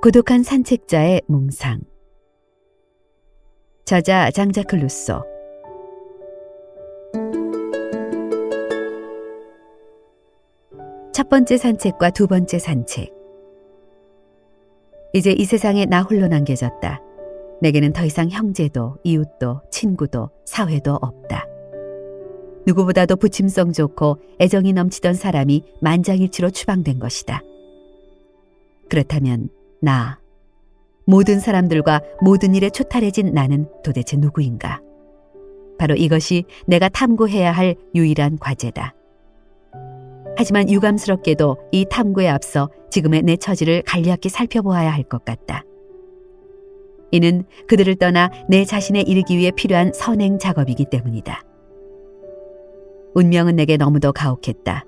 고독한 산책자의 몽상. 저자 장자크 루소. 첫 번째 산책과 두 번째 산책. 이제 이 세상에 나 홀로 남겨졌다. 내게는 더 이상 형제도 이웃도 친구도 사회도 없다. 누구보다도 부침성 좋고 애정이 넘치던 사람이 만장일치로 추방된 것이다. 그렇다면 나, 모든 사람들과 모든 일에 초탈해진 나는 도대체 누구인가? 바로 이것이 내가 탐구해야 할 유일한 과제다. 하지만 유감스럽게도 이 탐구에 앞서 지금의 내 처지를 간략히 살펴보아야 할 것 같다. 이는 그들을 떠나 내 자신에 이르기 위해 필요한 선행 작업이기 때문이다. 운명은 내게 너무도 가혹했다.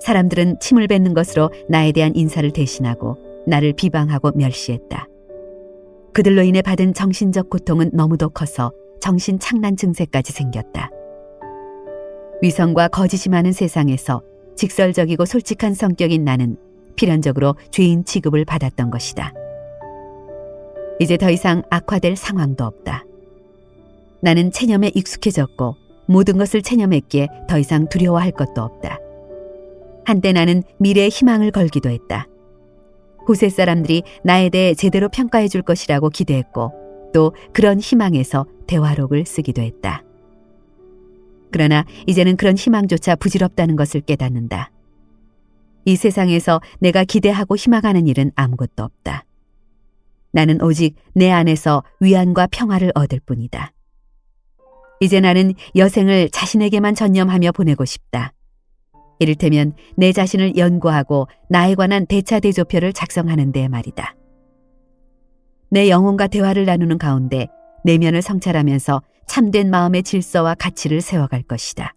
사람들은 침을 뱉는 것으로 나에 대한 인사를 대신하고 나를 비방하고 멸시했다. 그들로 인해 받은 정신적 고통은 너무도 커서 정신착란 증세까지 생겼다. 위선과 거짓이 많은 세상에서 직설적이고 솔직한 성격인 나는 필연적으로 죄인 취급을 받았던 것이다. 이제 더 이상 악화될 상황도 없다. 나는 체념에 익숙해졌고 모든 것을 체념했기에 더 이상 두려워할 것도 없다. 한때 나는 미래의 희망을 걸기도 했다. 후세 사람들이 나에 대해 제대로 평가해 줄 것이라고 기대했고 또 그런 희망에서 대화록을 쓰기도 했다. 그러나 이제는 그런 희망조차 부질없다는 것을 깨닫는다. 이 세상에서 내가 기대하고 희망하는 일은 아무것도 없다. 나는 오직 내 안에서 위안과 평화를 얻을 뿐이다. 이제 나는 여생을 자신에게만 전념하며 보내고 싶다. 이를테면 내 자신을 연구하고 나에 관한 대차대조표를 작성하는 데 말이다. 내 영혼과 대화를 나누는 가운데 내면을 성찰하면서 참된 마음의 질서와 가치를 세워갈 것이다.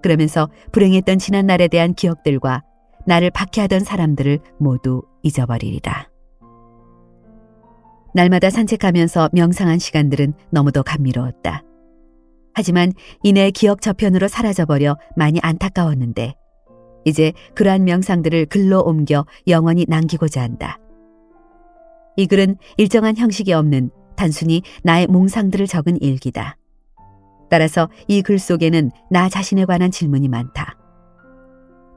그러면서 불행했던 지난날에 대한 기억들과 나를 박해하던 사람들을 모두 잊어버리리라. 날마다 산책하면서 명상한 시간들은 너무도 감미로웠다. 하지만 이내 기억 저편으로 사라져버려 많이 안타까웠는데 이제 그러한 명상들을 글로 옮겨 영원히 남기고자 한다. 이 글은 일정한 형식이 없는 단순히 나의 몽상들을 적은 일기다. 따라서 이 글 속에는 나 자신에 관한 질문이 많다.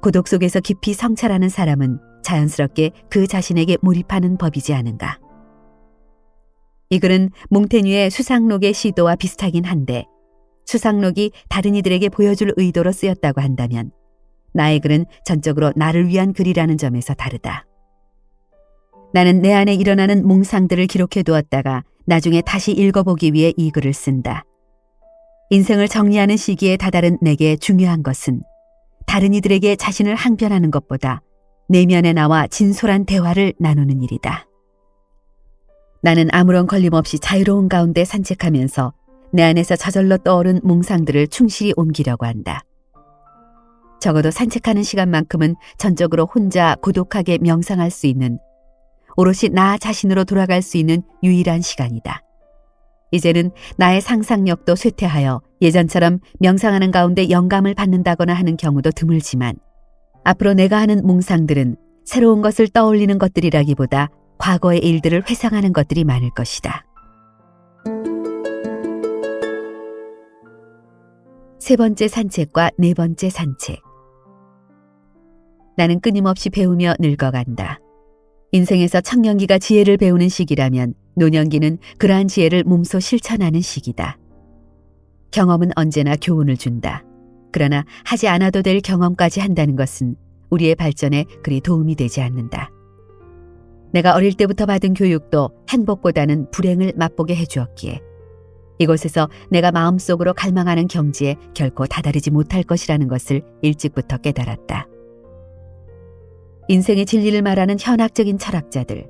고독 속에서 깊이 성찰하는 사람은 자연스럽게 그 자신에게 몰입하는 법이지 않은가. 이 글은 몽테뉴의 수상록의 시도와 비슷하긴 한데 수상록이 다른 이들에게 보여줄 의도로 쓰였다고 한다면 나의 글은 전적으로 나를 위한 글이라는 점에서 다르다. 나는 내 안에 일어나는 몽상들을 기록해 두었다가 나중에 다시 읽어보기 위해 이 글을 쓴다. 인생을 정리하는 시기에 다다른 내게 중요한 것은 다른 이들에게 자신을 항변하는 것보다 내면에 나와 진솔한 대화를 나누는 일이다. 나는 아무런 걸림없이 자유로운 가운데 산책하면서 내 안에서 저절로 떠오른 몽상들을 충실히 옮기려고 한다. 적어도 산책하는 시간만큼은 전적으로 혼자 고독하게 명상할 수 있는, 오롯이 나 자신으로 돌아갈 수 있는 유일한 시간이다. 이제는 나의 상상력도 쇠퇴하여 예전처럼 명상하는 가운데 영감을 받는다거나 하는 경우도 드물지만 앞으로 내가 하는 몽상들은 새로운 것을 떠올리는 것들이라기보다 과거의 일들을 회상하는 것들이 많을 것이다. 세 번째 산책과 네 번째 산책. 나는 끊임없이 배우며 늙어간다. 인생에서 청년기가 지혜를 배우는 시기라면 노년기는 그러한 지혜를 몸소 실천하는 시기다. 경험은 언제나 교훈을 준다. 그러나 하지 않아도 될 경험까지 한다는 것은 우리의 발전에 그리 도움이 되지 않는다. 내가 어릴 때부터 받은 교육도 행복보다는 불행을 맛보게 해주었기에 이곳에서 내가 마음속으로 갈망하는 경지에 결코 다다르지 못할 것이라는 것을 일찍부터 깨달았다. 인생의 진리를 말하는 현학적인 철학자들,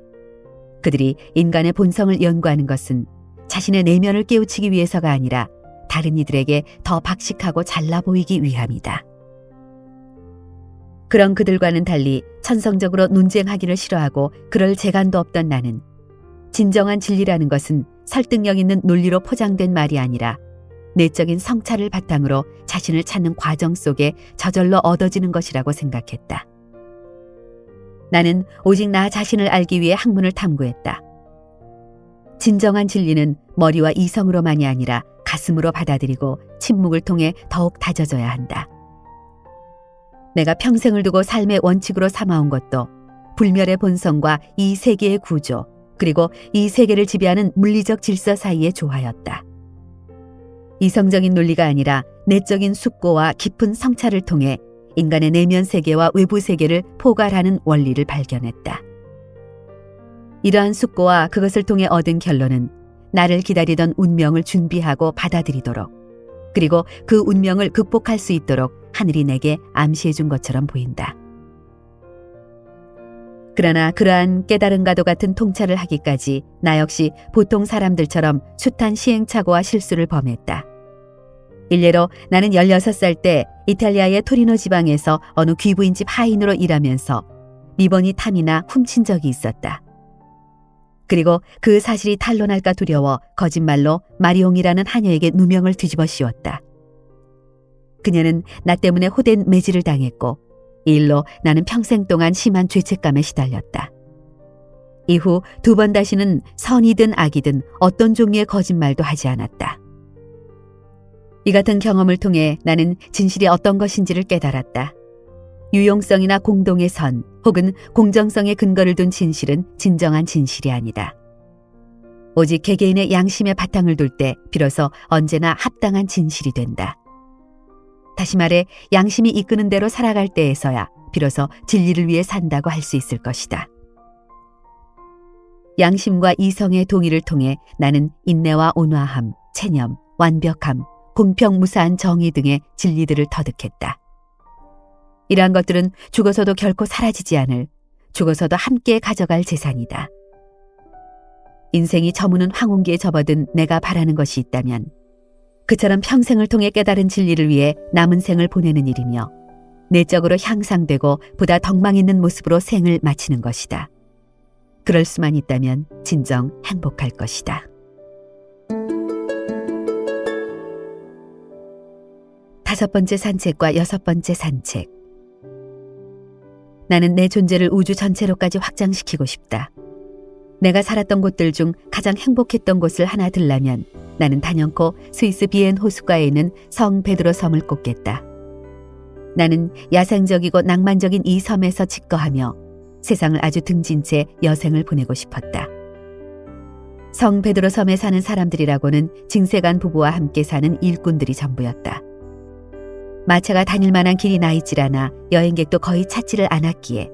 그들이 인간의 본성을 연구하는 것은 자신의 내면을 깨우치기 위해서가 아니라 다른 이들에게 더 박식하고 잘나 보이기 위함이다. 그런 그들과는 달리 천성적으로 논쟁하기를 싫어하고 그럴 재간도 없던 나는 진정한 진리라는 것은 설득력 있는 논리로 포장된 말이 아니라 내적인 성찰을 바탕으로 자신을 찾는 과정 속에 저절로 얻어지는 것이라고 생각했다. 나는 오직 나 자신을 알기 위해 학문을 탐구했다. 진정한 진리는 머리와 이성으로만이 아니라 가슴으로 받아들이고 침묵을 통해 더욱 다져져야 한다. 내가 평생을 두고 삶의 원칙으로 삼아온 것도 불멸의 본성과 이 세계의 구조, 그리고 이 세계를 지배하는 물리적 질서 사이의 조화였다. 이성적인 논리가 아니라 내적인 숙고와 깊은 성찰을 통해 인간의 내면 세계와 외부 세계를 포괄하는 원리를 발견했다. 이러한 숙고와 그것을 통해 얻은 결론은 나를 기다리던 운명을 준비하고 받아들이도록, 그리고 그 운명을 극복할 수 있도록 하늘이 내게 암시해 준 것처럼 보인다. 그러나 그러한 깨달음과도 같은 통찰을 하기까지 나 역시 보통 사람들처럼 숱한 시행착오와 실수를 범했다. 일례로 나는 16살 때 이탈리아의 토리노 지방에서 어느 귀부인집 하인으로 일하면서 미번이 탐이나 훔친 적이 있었다. 그리고 그 사실이 탄로날까 두려워 거짓말로 마리옹이라는 하녀에게 누명을 뒤집어 씌웠다. 그녀는 나 때문에 호된 매질을 당했고 이 일로 나는 평생 동안 심한 죄책감에 시달렸다. 이후 2번 다시는 선이든 악이든 어떤 종류의 거짓말도 하지 않았다. 이 같은 경험을 통해 나는 진실이 어떤 것인지를 깨달았다. 유용성이나 공동의 선 혹은 공정성에 근거를 둔 진실은 진정한 진실이 아니다. 오직 개개인의 양심의 바탕을 둘 때 비로소 언제나 합당한 진실이 된다. 다시 말해 양심이 이끄는 대로 살아갈 때에서야 비로소 진리를 위해 산다고 할 수 있을 것이다. 양심과 이성의 동의를 통해 나는 인내와 온화함, 체념, 완벽함, 공평무사한 정의 등의 진리들을 터득했다. 이러한 것들은 죽어서도 결코 사라지지 않을, 죽어서도 함께 가져갈 재산이다. 인생이 저무는 황혼기에 접어든 내가 바라는 것이 있다면 그처럼 평생을 통해 깨달은 진리를 위해 남은 생을 보내는 일이며 내적으로 향상되고 보다 덕망 있는 모습으로 생을 마치는 것이다. 그럴 수만 있다면 진정 행복할 것이다. 다섯 번째 산책과 여섯 번째 산책. 나는 내 존재를 우주 전체로까지 확장시키고 싶다. 내가 살았던 곳들 중 가장 행복했던 곳을 하나 들라면 나는 단연코 스위스 비엔 호숫가에 있는 성 베드로 섬을 꼽겠다. 나는 야생적이고 낭만적인 이 섬에서 직거하며 세상을 아주 등진 채 여생을 보내고 싶었다. 성 베드로 섬에 사는 사람들이라고는 징세간 부부와 함께 사는 일꾼들이 전부였다. 마차가 다닐 만한 길이 나 있질 않아 여행객도 거의 찾지를 않았기에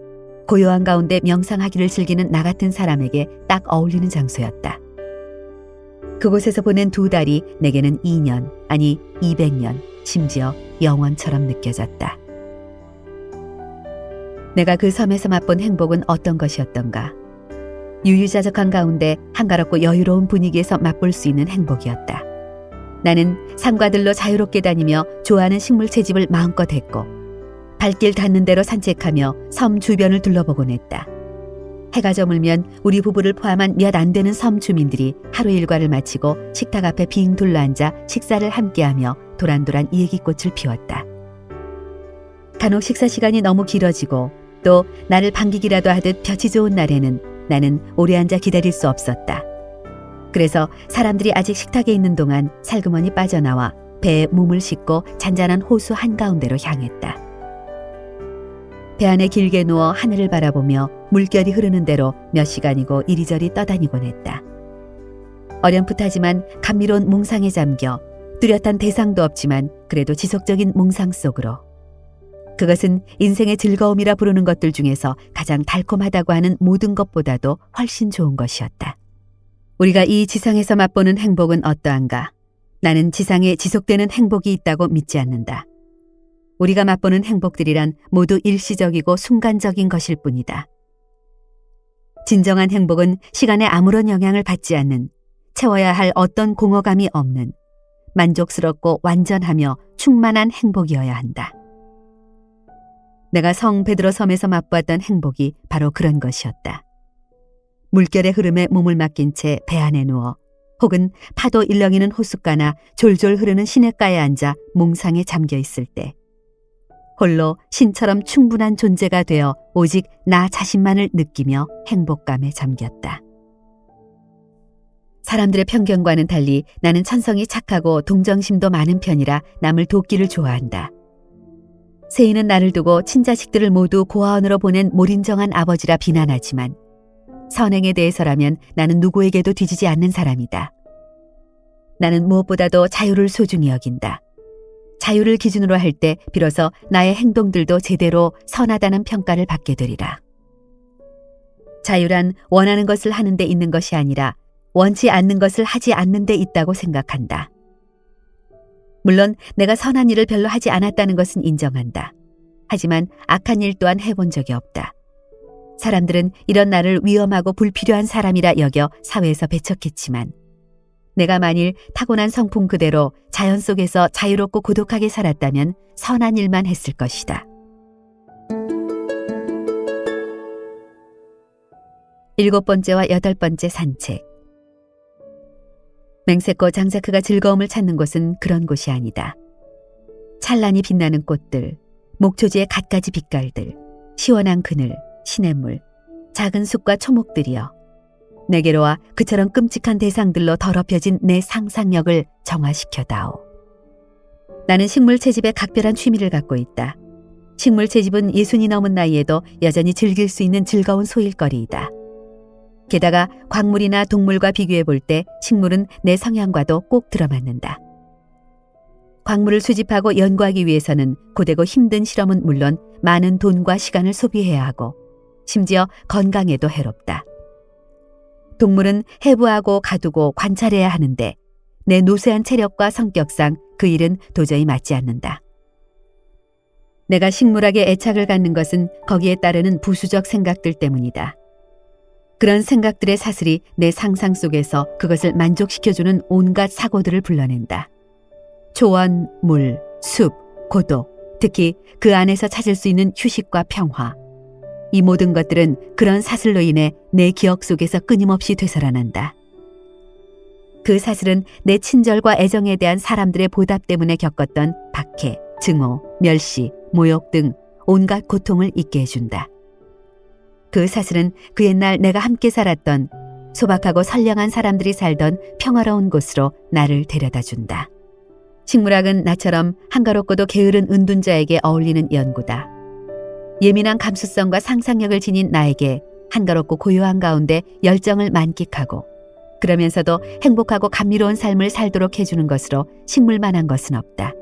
고요한 가운데 명상하기를 즐기는 나 같은 사람에게 딱 어울리는 장소였다. 그곳에서 보낸 2달이 내게는 2년, 아니 200년, 심지어 영원처럼 느껴졌다. 내가 그 섬에서 맛본 행복은 어떤 것이었던가. 유유자적한 가운데 한가롭고 여유로운 분위기에서 맛볼 수 있는 행복이었다. 나는 산과들로 자유롭게 다니며 좋아하는 식물 채집을 마음껏 했고 발길 닿는 대로 산책하며 섬 주변을 둘러보곤 했다. 해가 저물면 우리 부부를 포함한 몇 안 되는 섬 주민들이 하루 일과를 마치고 식탁 앞에 빙 둘러앉아 식사를 함께하며 도란도란 얘기꽃을 피웠다. 간혹 식사 시간이 너무 길어지고 또 나를 반기기라도 하듯 볕이 좋은 날에는 나는 오래 앉아 기다릴 수 없었다. 그래서 사람들이 아직 식탁에 있는 동안 살그머니 빠져나와 배에 몸을 싣고 잔잔한 호수 한가운데로 향했다. 배 안에 길게 누워 하늘을 바라보며 물결이 흐르는 대로 몇 시간이고 이리저리 떠다니곤 했다. 어렴풋하지만 감미로운 몽상에 잠겨 뚜렷한 대상도 없지만 그래도 지속적인 몽상 속으로. 그것은 인생의 즐거움이라 부르는 것들 중에서 가장 달콤하다고 하는 모든 것보다도 훨씬 좋은 것이었다. 우리가 이 지상에서 맛보는 행복은 어떠한가? 나는 지상에 지속되는 행복이 있다고 믿지 않는다. 우리가 맛보는 행복들이란 모두 일시적이고 순간적인 것일 뿐이다. 진정한 행복은 시간에 아무런 영향을 받지 않는, 채워야 할 어떤 공허감이 없는, 만족스럽고 완전하며 충만한 행복이어야 한다. 내가 성 베드로 섬에서 맛보았던 행복이 바로 그런 것이었다. 물결의 흐름에 몸을 맡긴 채 배 안에 누워 혹은 파도 일렁이는 호숫가나 졸졸 흐르는 시냇가에 앉아 몽상에 잠겨 있을 때, 홀로 신처럼 충분한 존재가 되어 오직 나 자신만을 느끼며 행복감에 잠겼다. 사람들의 편견과는 달리 나는 천성이 착하고 동정심도 많은 편이라 남을 돕기를 좋아한다. 세인은 나를 두고 친자식들을 모두 고아원으로 보낸 몰인정한 아버지라 비난하지만 선행에 대해서라면 나는 누구에게도 뒤지지 않는 사람이다. 나는 무엇보다도 자유를 소중히 여긴다. 자유를 기준으로 할 때 비로소 나의 행동들도 제대로 선하다는 평가를 받게 되리라. 자유란 원하는 것을 하는 데 있는 것이 아니라 원치 않는 것을 하지 않는 데 있다고 생각한다. 물론 내가 선한 일을 별로 하지 않았다는 것은 인정한다. 하지만 악한 일 또한 해본 적이 없다. 사람들은 이런 나를 위험하고 불필요한 사람이라 여겨 사회에서 배척했지만 내가 만일 타고난 성품 그대로 자연 속에서 자유롭고 고독하게 살았다면 선한 일만 했을 것이다. 7번째와 8번째 산책. 맹세코 장자크가 즐거움을 찾는 곳은 그런 곳이 아니다. 찬란히 빛나는 꽃들, 목초지의 갖가지 빛깔들, 시원한 그늘, 시냇물, 작은 숲과 초목들이여 내게로 와 그처럼 끔찍한 대상들로 더럽혀진 내 상상력을 정화시켜다오. 나는 식물 채집에 각별한 취미를 갖고 있다. 식물 채집은 60이 넘은 나이에도 여전히 즐길 수 있는 즐거운 소일거리이다. 게다가 광물이나 동물과 비교해 볼 때 식물은 내 성향과도 꼭 들어맞는다. 광물을 수집하고 연구하기 위해서는 고되고 힘든 실험은 물론 많은 돈과 시간을 소비해야 하고 심지어 건강에도 해롭다. 동물은 해부하고 가두고 관찰해야 하는데 내 노쇠한 체력과 성격상 그 일은 도저히 맞지 않는다. 내가 식물학에 애착을 갖는 것은 거기에 따르는 부수적 생각들 때문이다. 그런 생각들의 사슬이 내 상상 속에서 그것을 만족시켜주는 온갖 사고들을 불러낸다. 초원, 물, 숲, 고독, 특히 그 안에서 찾을 수 있는 휴식과 평화. 이 모든 것들은 그런 사슬로 인해 내 기억 속에서 끊임없이 되살아난다. 그 사슬은 내 친절과 애정에 대한 사람들의 보답 때문에 겪었던 박해, 증오, 멸시, 모욕 등 온갖 고통을 잊게 해준다. 그 사슬은 그 옛날 내가 함께 살았던 소박하고 선량한 사람들이 살던 평화로운 곳으로 나를 데려다준다. 식물학은 나처럼 한가롭고도 게으른 은둔자에게 어울리는 연구다. 예민한 감수성과 상상력을 지닌 나에게 한가롭고 고요한 가운데 열정을 만끽하고 그러면서도 행복하고 감미로운 삶을 살도록 해주는 것으로 식물만한 것은 없다.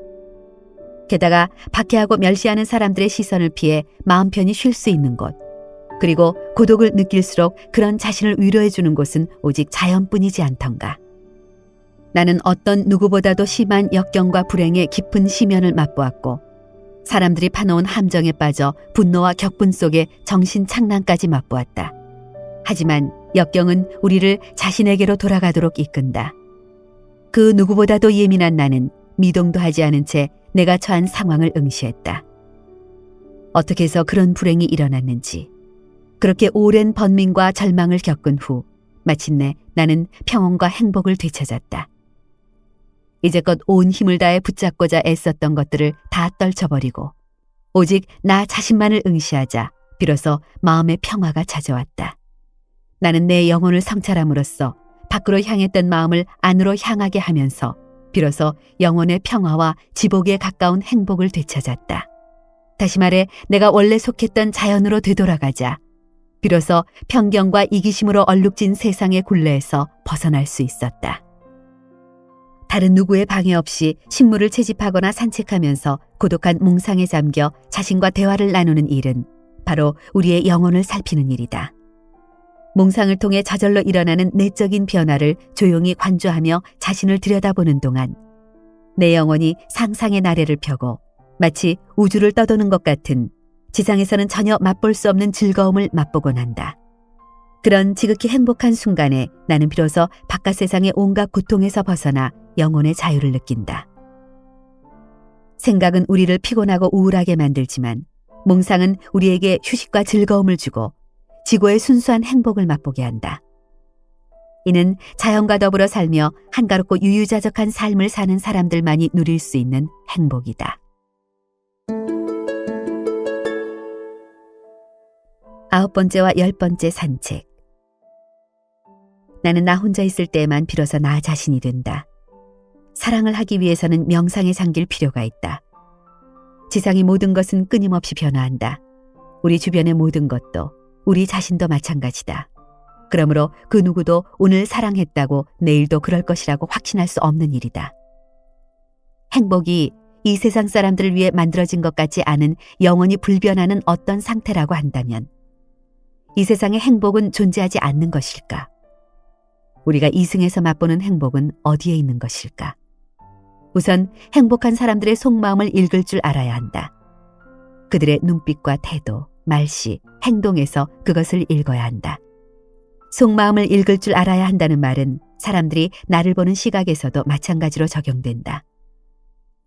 게다가 박해하고 멸시하는 사람들의 시선을 피해 마음 편히 쉴 수 있는 곳, 그리고 고독을 느낄수록 그런 자신을 위로해주는 곳은 오직 자연뿐이지 않던가. 나는 어떤 누구보다도 심한 역경과 불행의 깊은 시면을 맛보았고 사람들이 파놓은 함정에 빠져 분노와 격분 속에 정신 착란까지 맛보았다. 하지만 역경은 우리를 자신에게로 돌아가도록 이끈다. 그 누구보다도 예민한 나는 미동도 하지 않은 채 내가 처한 상황을 응시했다. 어떻게 해서 그런 불행이 일어났는지, 그렇게 오랜 번민과 절망을 겪은 후 마침내 나는 평온과 행복을 되찾았다. 이제껏 온 힘을 다해 붙잡고자 애썼던 것들을 다 떨쳐버리고 오직 나 자신만을 응시하자 비로소 마음의 평화가 찾아왔다. 나는 내 영혼을 성찰함으로써 밖으로 향했던 마음을 안으로 향하게 하면서 비로소 영혼의 평화와 지복에 가까운 행복을 되찾았다. 다시 말해 내가 원래 속했던 자연으로 되돌아가자 비로소 편견과 이기심으로 얼룩진 세상의 굴레에서 벗어날 수 있었다. 다른 누구의 방해 없이 식물을 채집하거나 산책하면서 고독한 몽상에 잠겨 자신과 대화를 나누는 일은 바로 우리의 영혼을 살피는 일이다. 몽상을 통해 저절로 일어나는 내적인 변화를 조용히 관조하며 자신을 들여다보는 동안 내 영혼이 상상의 나래를 펴고 마치 우주를 떠도는 것 같은 지상에서는 전혀 맛볼 수 없는 즐거움을 맛보곤 한다. 그런 지극히 행복한 순간에 나는 비로소 바깥 세상의 온갖 고통에서 벗어나 영혼의 자유를 느낀다. 생각은 우리를 피곤하고 우울하게 만들지만 몽상은 우리에게 휴식과 즐거움을 주고 지고의 순수한 행복을 맛보게 한다. 이는 자연과 더불어 살며 한가롭고 유유자적한 삶을 사는 사람들만이 누릴 수 있는 행복이다. 9번째와 10번째 산책. 나는 나 혼자 있을 때에만 비로소 나 자신이 된다. 사랑을 하기 위해서는 명상에 잠길 필요가 있다. 지상의 모든 것은 끊임없이 변화한다. 우리 주변의 모든 것도, 우리 자신도 마찬가지다. 그러므로 그 누구도 오늘 사랑했다고 내일도 그럴 것이라고 확신할 수 없는 일이다. 행복이 이 세상 사람들을 위해 만들어진 것 같지 않은 영원히 불변하는 어떤 상태라고 한다면 이 세상에 행복은 존재하지 않는 것일까? 우리가 이승에서 맛보는 행복은 어디에 있는 것일까? 우선 행복한 사람들의 속마음을 읽을 줄 알아야 한다. 그들의 눈빛과 태도, 말씨, 행동에서 그것을 읽어야 한다. 속마음을 읽을 줄 알아야 한다는 말은 사람들이 나를 보는 시각에서도 마찬가지로 적용된다.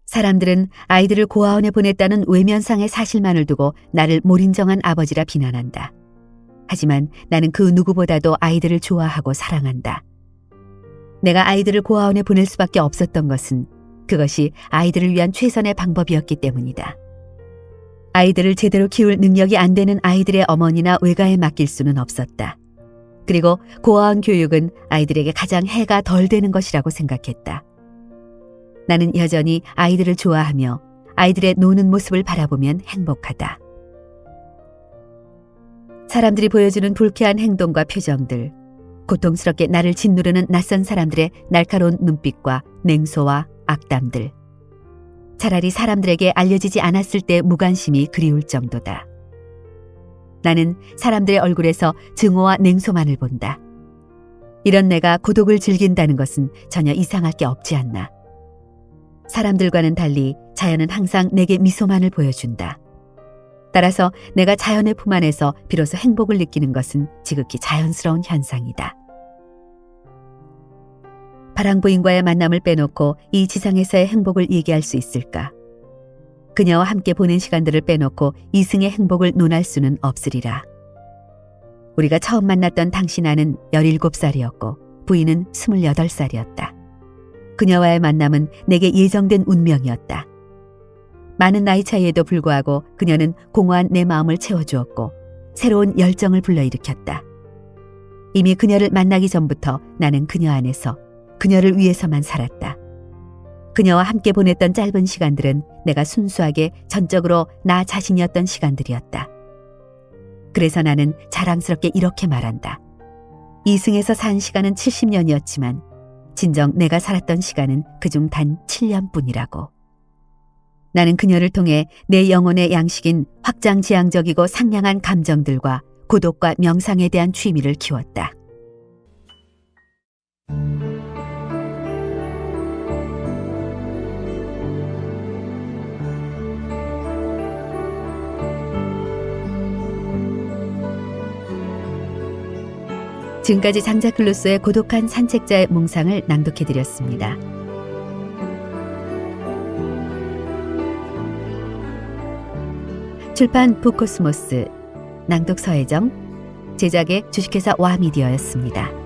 사람들은 아이들을 고아원에 보냈다는 외면상의 사실만을 두고 나를 몰인정한 아버지라 비난한다. 하지만 나는 그 누구보다도 아이들을 좋아하고 사랑한다. 내가 아이들을 고아원에 보낼 수밖에 없었던 것은 그것이 아이들을 위한 최선의 방법이었기 때문이다. 아이들을 제대로 키울 능력이 안 되는 아이들의 어머니나 외가에 맡길 수는 없었다. 그리고 고아원 교육은 아이들에게 가장 해가 덜 되는 것이라고 생각했다. 나는 여전히 아이들을 좋아하며 아이들의 노는 모습을 바라보면 행복하다. 사람들이 보여주는 불쾌한 행동과 표정들, 고통스럽게 나를 짓누르는 낯선 사람들의 날카로운 눈빛과 냉소와 악담들, 차라리 사람들에게 알려지지 않았을 때 무관심이 그리울 정도다. 나는 사람들의 얼굴에서 증오와 냉소만을 본다. 이런 내가 고독을 즐긴다는 것은 전혀 이상할 게 없지 않나. 사람들과는 달리 자연은 항상 내게 미소만을 보여준다. 따라서 내가 자연의 품 안에서 비로소 행복을 느끼는 것은 지극히 자연스러운 현상이다. 바랑부인과의 만남을 빼놓고 이 지상에서의 행복을 얘기할 수 있을까? 그녀와 함께 보낸 시간들을 빼놓고 이승의 행복을 논할 수는 없으리라. 우리가 처음 만났던 당신 아는 17살이었고 부인은 28살이었다. 그녀와의 만남은 내게 예정된 운명이었다. 많은 나이 차이에도 불구하고 그녀는 공허한 내 마음을 채워주었고 새로운 열정을 불러일으켰다. 이미 그녀를 만나기 전부터 나는 그녀 안에서 그녀를 위해서만 살았다. 그녀와 함께 보냈던 짧은 시간들은 내가 순수하게 전적으로 나 자신이었던 시간들이었다. 그래서 나는 자랑스럽게 이렇게 말한다. 이승에서 산 시간은 70년이었지만 진정 내가 살았던 시간은 그중 단 7년뿐이라고. 나는 그녀를 통해 내 영혼의 양식인 확장지향적이고 상냥한 감정들과 고독과 명상에 대한 취미를 키웠다. 지금까지 장자클루소의 고독한 산책자의 몽상을 낭독해드렸습니다. 출판 북코스모스, 낭독 서혜정, 제작의 주식회사 와미디어였습니다.